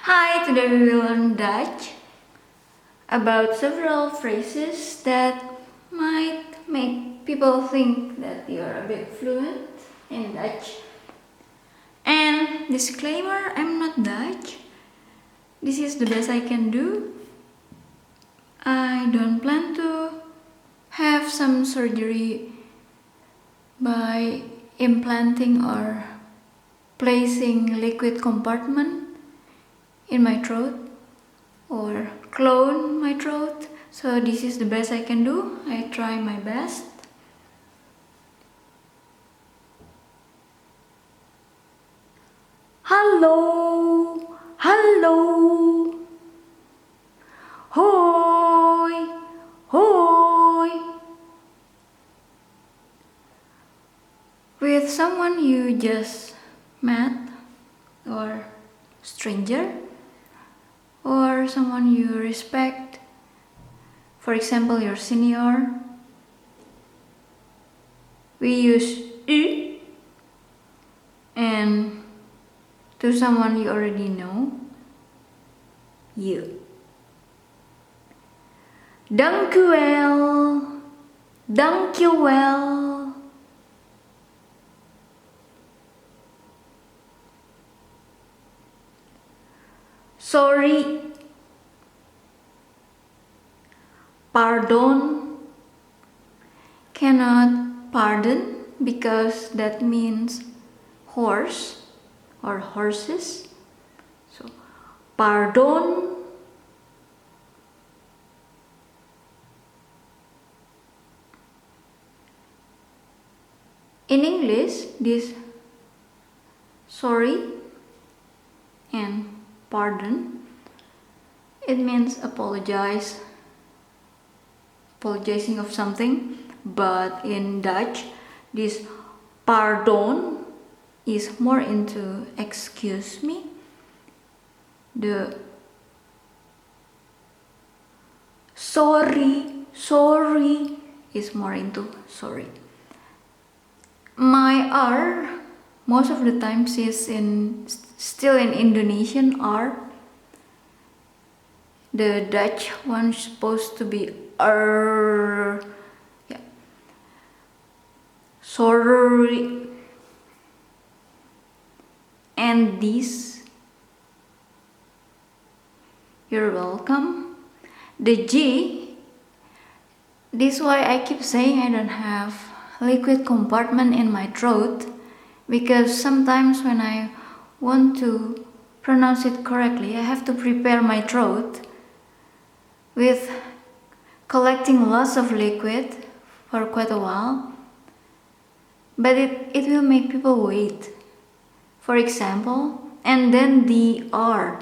Hi, today we will learn Dutch about several phrases that might make people think that you are a bit fluent in Dutch. And disclaimer, I'm not Dutch. This is the best I can do. I don't plan to have some surgery by implanting or placing liquid compartment in my throat or clone my throat. So this is the best I can do. I try my best. Hallo, hallo. Hoi, hoi. With someone you just met or stranger or someone you respect, for example your senior, we use u, and to someone you already know, you. Dank u wel, dank je wel. Sorry, pardon, cannot pardon because that means horse or horses. So, pardon. In English, this sorry and pardon, it means apologizing of something, but in Dutch this pardon is more into excuse me. The sorry is more into sorry. My R most of the times is still in Indonesian R. The Dutch one is supposed to be R. Yeah. Sorry. And this, you're welcome. The G, this is why I keep saying I don't have liquid compartment in my throat, because sometimes when I want to pronounce it correctly, I have to prepare my throat with collecting lots of liquid for quite a while, but it will make people wait. For example, and then the R,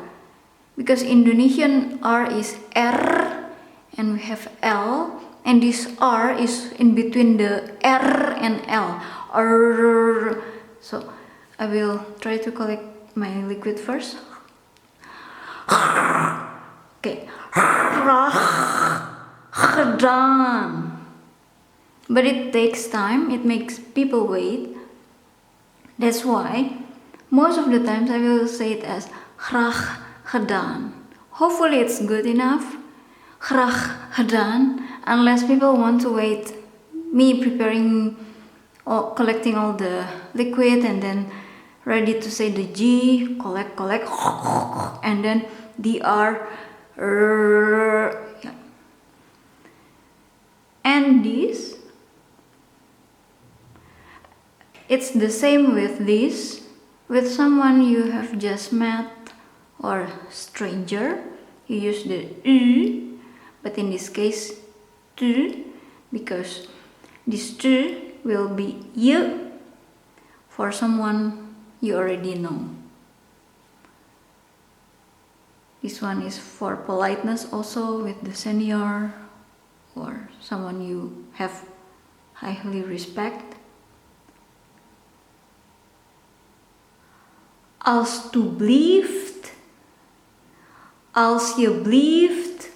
because Indonesian R is R and we have L, and this R is in between the R and L. R. So I will try to collect my liquid first. Okay. Gedaan. But it takes time, it makes people wait. That's why most of the times I will say it as graag gedaan. Hopefully it's good enough. Graag gedaan. Unless people want to wait me preparing or collecting all the liquid and then ready to say the G, collect, and then the R, yeah. And this, it's the same with this, with someone you have just met or stranger, you use the U, but in this case, tu, because this tu will be you for someone you already know. This one is for politeness also with the senior or someone you have highly respect. Alsjeblieft, alsjeblieft.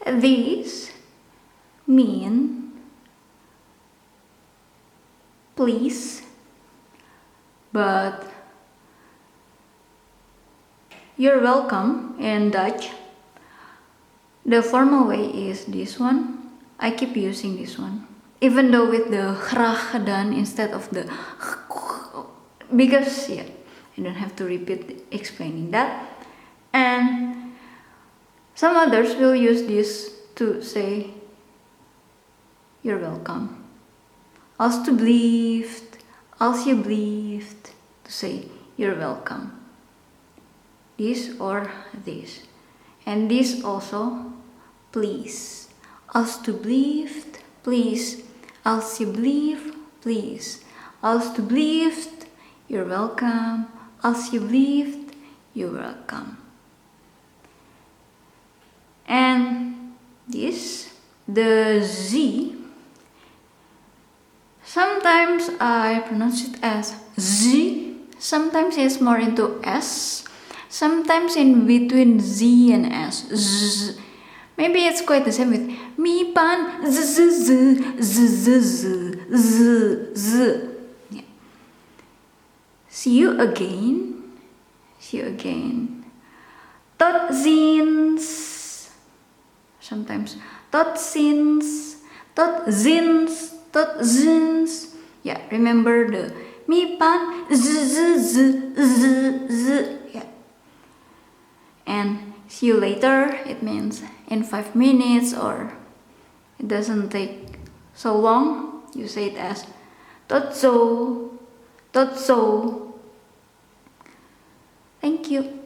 These mean please, but you're welcome in Dutch, the formal way is this one. I keep using this one, even though with the graag gedaan instead of the because I don't have to repeat explaining that. And some others will use this to say you're welcome. Alsjeblieft, alsjeblieft, to say you're welcome. This or this. And this also, please. Alsjeblieft, please. Alsjeblieft, please. Alsjeblieft, you're welcome. Alsjeblieft, you're welcome. And this, the Z, sometimes I pronounce it as Z, sometimes it's more into S, sometimes in between Z and S. Z. Maybe it's quite the same with mi pan z z z z z z z z. Yeah. See you again. See you again. Tot ziens. Sometimes tot ziens, tot ziens, tot ziens. Yeah, remember the mi pan z z z z z. Yeah. And see you later, it means in 5 minutes, or it doesn't take so long. You say it as tot zo, tot zo. Thank you.